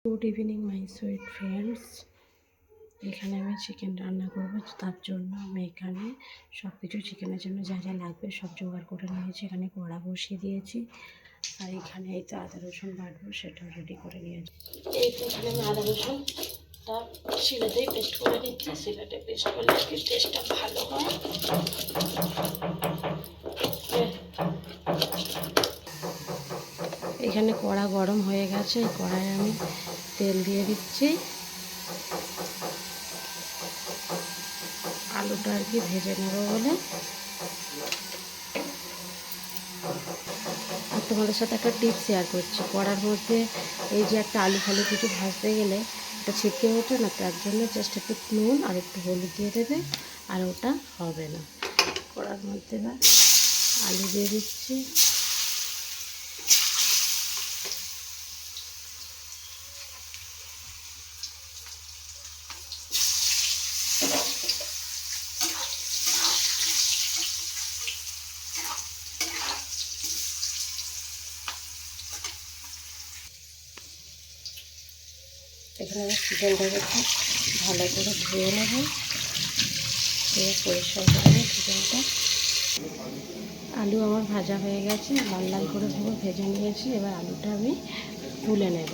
Good evening my sweet friends. এখানে আমি chicken রান্না করবো, তার জন্য আমি এখানে সব কিছু চিকেনের জন্য যা যা লাগবে সব জোগাড় করে নিয়েছি। এখানে কড়া বসিয়ে দিয়েছি, আর এখানে এই তো আদা রসুন বাটবো সেটাও রেডি করে নিয়েছি। এই তো এখানে আমি আদা রসুনটা শিলেতেই পেস্ট করে নিচ্ছি। শিলেতে পেস্ট করলে কি টেস্টটা ভালো হয়। এখানে কড়া গরম হয়ে গেছে, এই কড়াই আমি তেল দিয়ে দিচ্ছি। আলুটা আর কি ভেজে নেব বলে। আর তোমাদের সাথে একটা টিপস শেয়ার করছি। কড়ার মধ্যে এই যে একটা আলু ফালু কিছু ভাজতে গেলে এটা ছিটকে ওঠে না, তার জন্য জাস্ট একটু নুন আর একটু হলুদ দিয়ে দেবে, আর ওটা হবে না। কড়ার মধ্যে এবার আলু দিয়ে দিচ্ছি। এখানে চিকেনটাকে ভালো করে ধুয়ে নেব, ধুয়ে পরিষ্কার করে নেব চিকেনটা। আলু আমার ভাজা হয়ে গেছে, লাল লাল করে পুরো ভেজে নিয়েছি। এবার আলুটা আমি তুলে নেব।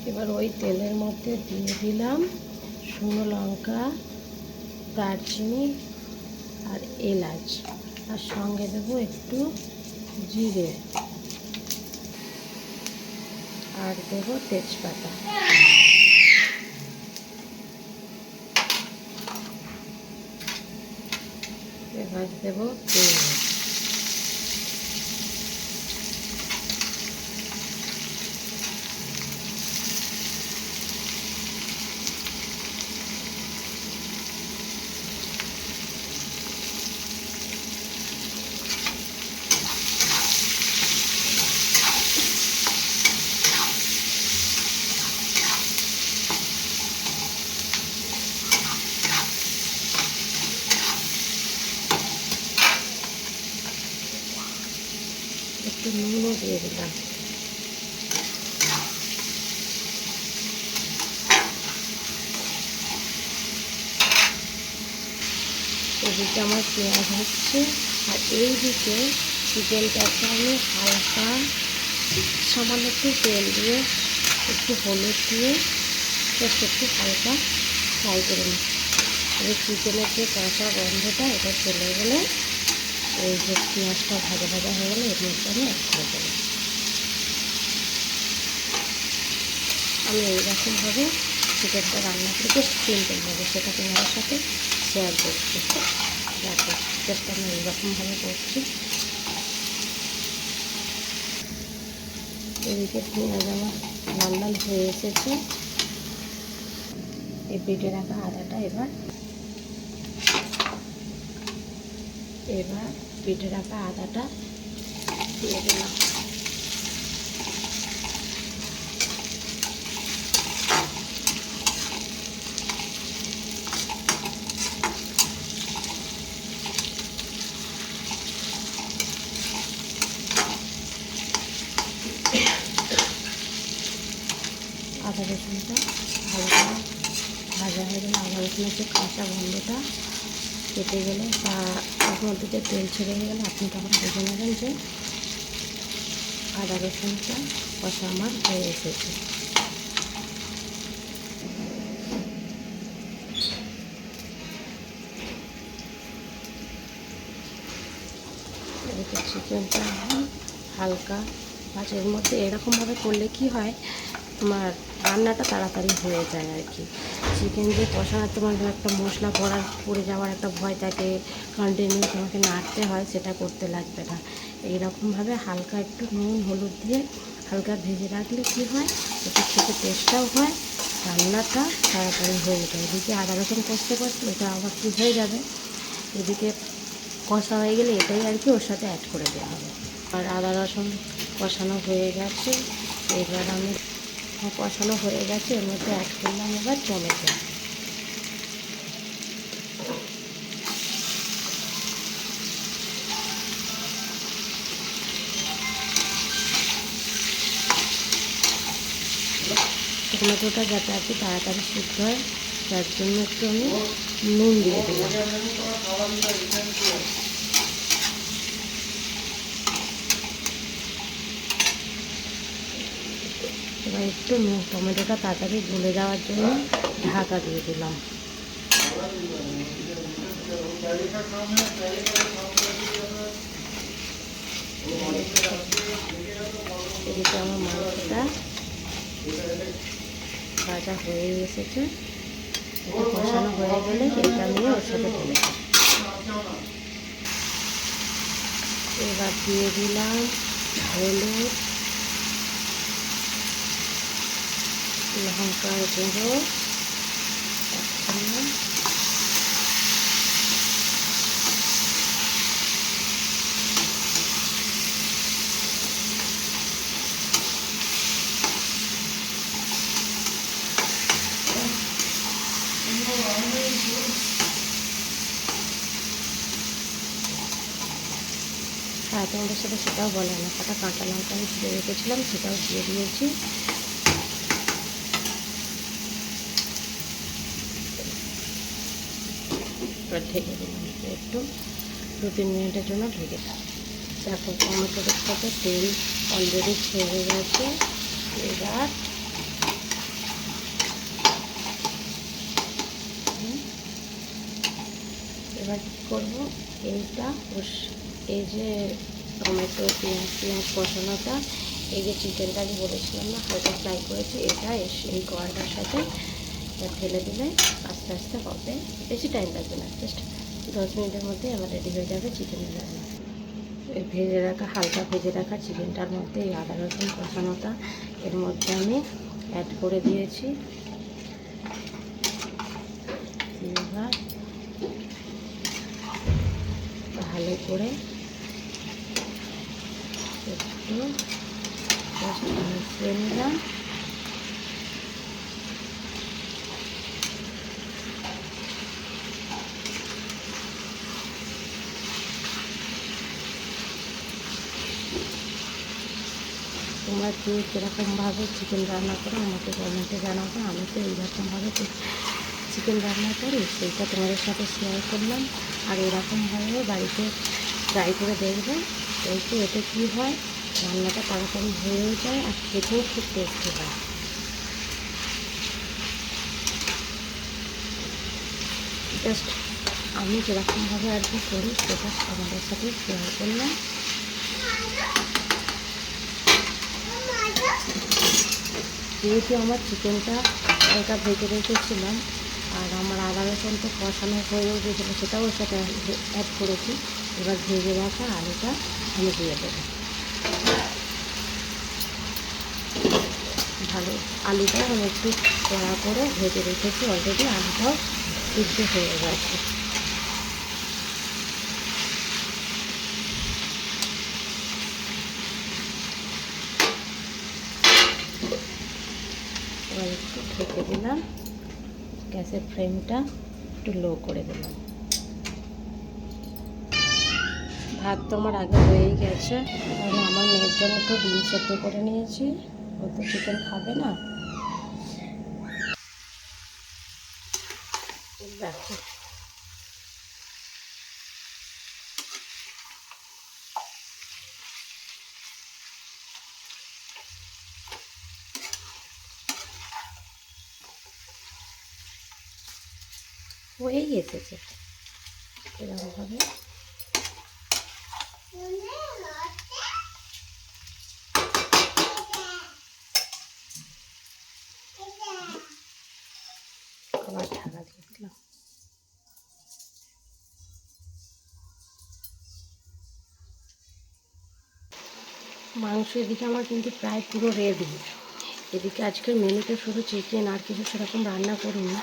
এবার ওই তেলের মধ্যে দিয়ে দিলাম শুকনো লঙ্কা, দারচিনি আর এলাচ, আর সঙ্গে দেবো একটু জিরে, আর দেবো তেজপাতা। এবার দেবো পেঁয়াজ। একটু নুনও দিয়ে দিলাম। এদিকে আমার পেঁয়াজ হচ্ছে, আর এইদিকে চিকেনটাকে আমি হালকা সামান্য একটু তেল দিয়ে একটু হলুদ দিয়ে জাস্ট একটু হালকা ফ্রাই করে নিই। এই চিকেনের যে কাঁচা গন্ধটা এটা চলে গেলে, এই যে পেঁয়াজটা ভাজা ভাজা হয়ে গেলে এর মধ্যে আমি অ্যাড করে দেবো। আমি এইরকমভাবে চিকেনটা রান্না করে জাস্ট সিম্পলভাবে সেটা তোমাদের সাথে শেয়ার করছি। দেখো জাস্ট আমি এইরকমভাবে করছি। এদিকে পেঁয়াজ আমার লাল লাল হয়ে এসেছে। এই বেটে রাখা আদাটা এবার বেটে রাখা আদাটা দিয়ে দিলাম। আদা রসুনটা হালকা ভাজা হয়ে গেলে, আদা রসুনের যে কাঁচা গন্ধটা কেটে গেলে বা ওর মধ্যে যে তেল ছেড়ে গেলে আপনি তখন বুঝে নেবেন যে আদা রসুনটা কষা আমার হয়ে এসেছে। এদিকে চিকেনটা হালকা ভাজের মধ্যে এরকমভাবে করলে কি হয়, তোমার রান্নাটা তাড়াতাড়ি হয়ে যায় আর কি। চিকেন যে কষানো তোমার একটা মশলা পড়ে যাওয়ার একটা ভয় থাকে, কন্টিনিউ তোমাকে নাড়তে হয়, সেটা করতে লাগবে না। এইরকমভাবে হালকা একটু নুন হলুদ দিয়ে হালকা ভেজে রাখলে কি হয়, একটু খেতে টেস্টটাও হয়, রান্নাটা তাড়াতাড়ি হয়ে যায়। এদিকে আদা রসুন কষতে কষতে এটা আবার কি হয়ে যাবে, এদিকে কষা হয়ে গেলে এটাই আর কি ওর সাথে অ্যাড করে দেওয়া হবে। আর আদা রসুন কষানো হয়ে গেছে, এবার আমি কষানো হয়ে গেছে, এর মধ্যে অ্যাড করলাম এবার টমেটো। টমেটোটা যাতে আর কি তাড়াতাড়ি সিদ্ধ হয়, তার জন্য একটু আমি নুন দিয়ে দিলাম। এবার একটু টমেটোটা তাড়াতাড়ি গলে যাওয়ার জন্য ঢাকা দিয়ে দিলাম। এদিকে আমার মাংসটা ভাজা হয়ে এসেছে, এটা কষানো হয়ে গেলে এটা নিয়ে ওর সাথে ঢেলে দেব। এবার দিয়ে দিলাম হলুদ, লঙ্কার গুঁড়ো, হ্যাঁ তোমাদের সাথে সেটাও বলে না, কটা কাঁচা লঙ্কা আমি ছিঁড়ে রেখেছিলাম সেটাও দিয়ে দিয়েছি। এবার ঢেকে দিলাম একটু 2-3 মিনিটের জন্য ঢেকে দিলাম। দেখো টমেটোর সাথে তেল অলরেডি ছেড়ে গেছে। এবার কী করবো, এইটা এই যে টমেটো পেঁয়াজ কষানোটা, এই যে চিকেনটা আমি বলেছিলাম না হালকা ফ্রাই করেছি, এটা এই কড়াইটার সাথে ঢেলে দিলে আস্তে আস্তে হবে, বেশি টাইম লাগবে না, জাস্ট 10 মিনিটের মধ্যে আমার রেডি হয়ে যাবে চিকেনের রান্না। এই হালকা ভেজে রাখা চিকেনটার মধ্যে এই আদা রসুন কষানোটা এর মধ্যে আমি অ্যাড করে দিয়েছি। এবার ভালো করে একটু মিশিয়ে নিলাম। তোমরা কে কীরকমভাবে চিকেন রান্না করো আমাকে কমেন্টে জানাবো। আমি তো এইরকমভাবে চিকেন রান্না করি, সেইটা তোমাদের সাথে শেয়ার করলাম। আর এরকমভাবে বাড়িতে ট্রাই করে দেখবে, কিন্তু এতে কী হয়, রান্নাটা তাড়াতাড়ি হয়েও যায় আর খেতেও খুব টেস্টি হয়। জাস্ট আমি যেরকমভাবে আর কি করি সেটা তোমাদের সাথে শেয়ার করলাম। যেহেতু আমার চিকেনটা হালকা ভেজে রেখেছিলাম আর আমার আদা রসুন তো কষানো হয়েও গেছিলো, সেটাও ওর সাথে অ্যাড করেছি। এবার ভেজে রাখা আলুটা আমি দিয়ে দেবো। ভালো আলুটাও আমি একটু কড়া করে ভেজে রেখেছি অলরেডি, আলুটাও সিদ্ধ হয়ে গেছে। এবার একটু ঢেকে দিলাম, গ্যাসের ফ্লেমটা একটু লো করে দিলাম। ভাত তো আমার আগে হয়েই গেছে, আর আমার মেয়ের জন্য তো ডিম সেদ্ধ করে নিয়েছি, ও তো চিকেন খাবে না। দেখো হয়েই এসেছে এরকমভাবে। আবার ঢাকা দিয়ে দিলাম। মাংস এদিকে আমার কিন্তু প্রায় পুরো রেডি। এদিকে আজকের মেনুতে শুধু চিকেন, আর কিছু সেরকম রান্না করিনি,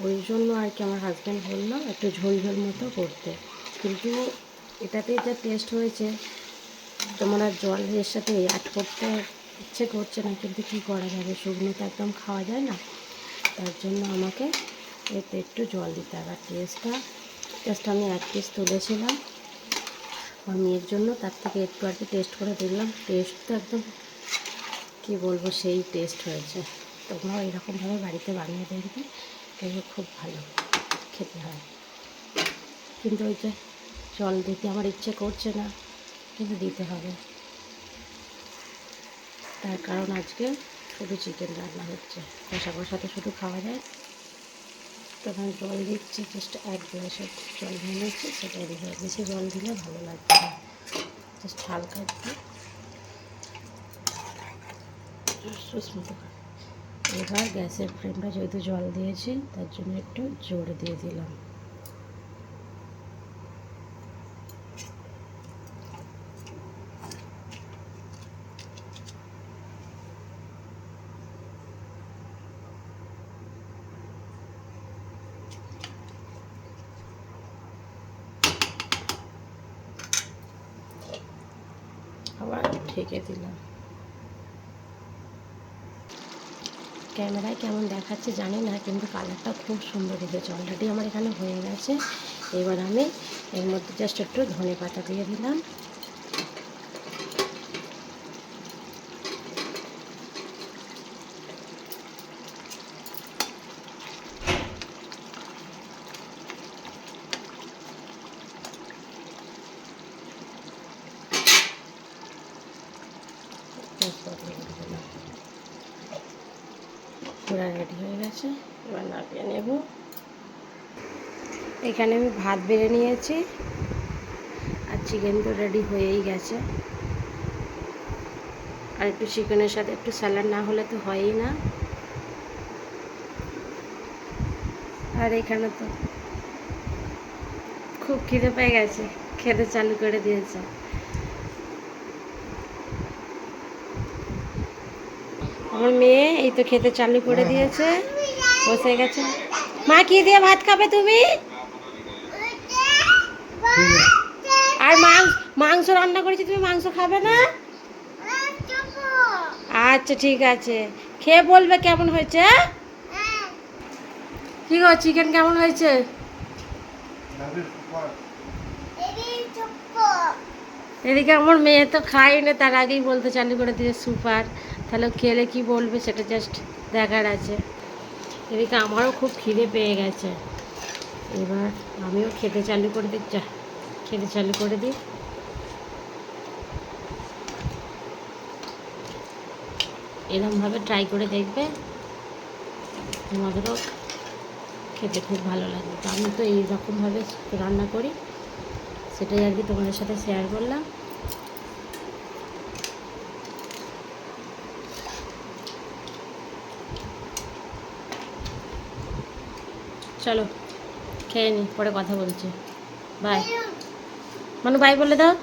ওই জন্য আর কি আমার হাজব্যান্ড বললো একটু ঝোল ঝোল মতো করতে। কিন্তু এটাতেই যা টেস্ট হয়েছে, তোমার আর জলের সাথে অ্যাড করতে ইচ্ছে করছে না, কিন্তু কী করা যাবে, শুকনো তো একদম খাওয়া যায় না, তার জন্য আমাকে এতে একটু জল দিতে হবে। টেস্টটা জাস্ট আমি 1 পিস তুলেছিলাম আমার মেয়ের জন্য, তার থেকে একটু আর কি টেস্ট করে দেখলাম, টেস্ট তো একদম কী বলবো সেই টেস্ট হয়েছে। তো তোমরাও এরকমভাবে বাড়িতে বানিয়ে দেখবে, এগুলো খুব ভালো খেতে হয়। কিন্তু ওই যে জল দিতে আমার ইচ্ছে করছে না, কিন্তু দিতে হবে, তার কারণ আজকে শুধু চিকেন রান্না হচ্ছে, কষা কষা তো শুধু খাওয়া যায়। তখন জল দিচ্ছি, জাস্ট 1 গ্লাসের জল নিয়ে নিচ্ছি, সেটাই দিয়ে বেশি জল দিলে ভালো লাগবে না, জাস্ট হালকা দিয়ে সুস্মিত। এবার গ্যাসের ফ্লেমটা যেহেতু জল দিয়েছি তার জন্য একটু জোরে দিয়ে দিলাম। আবার ঢেকে দিলাম। ক্যামেরায় কেমন দেখাচ্ছে জানি না, কিন্তু কালারটা খুব সুন্দর এসেছে। অলরেডি আমার এখানে হয়ে গেছে। এবার আমি এর মধ্যে জাস্ট একটু ধনে পাতা দিয়ে দিলাম। পুরা রেডি হয়ে গেছে, এবার নামিয়ে নেব। এখানে আমি ভাত বেড়ে নিয়েছি, আর চিকেন তো রেডি হয়েই গেছে। আর একটু চিকেনের সাথে একটু স্যালাড না হলে তো হয়ই না। আর এখানে তো খুব খিদে পেয়ে গেছে, খেতে চালু করে দিয়েছে। আমার মেয়ে এই তো খেতে চালু করে দিয়েছে, বসে গেছে। মা কি দিয়ে ভাত খাবে তুমি? আর মাংস রান্না করেছি, তুমি মাংস খাবে না? আচ্ছা ঠিক আছে, খেয়ে বলবে কেমন হয়েছে। কি গো, চিকেন কেমন হয়েছে? এদিকে আমার মেয়ে তো খায়নি, তার আগেই বলতে চালু করে দিয়ে সুপার। তাহলে খেলে কি বলবে সেটা জাস্ট দেখার আছে। এদিকে আমারও খুব খিদে পেয়ে গেছে, এবার আমিও খেতে চালু করে দিই। খেতে চালু করে দিই। এরকমভাবে ট্রাই করে দেখবে, তোমাদেরও খেতে খুব ভালো লাগবে। তো আমি তো এইরকমভাবে রান্না করি, সেটাই আর কি তোমাদের সাথে শেয়ার করলাম। চলো খেয়ে নি, পরে কথা বলছি। বাই। মানু বাই বলে দাও।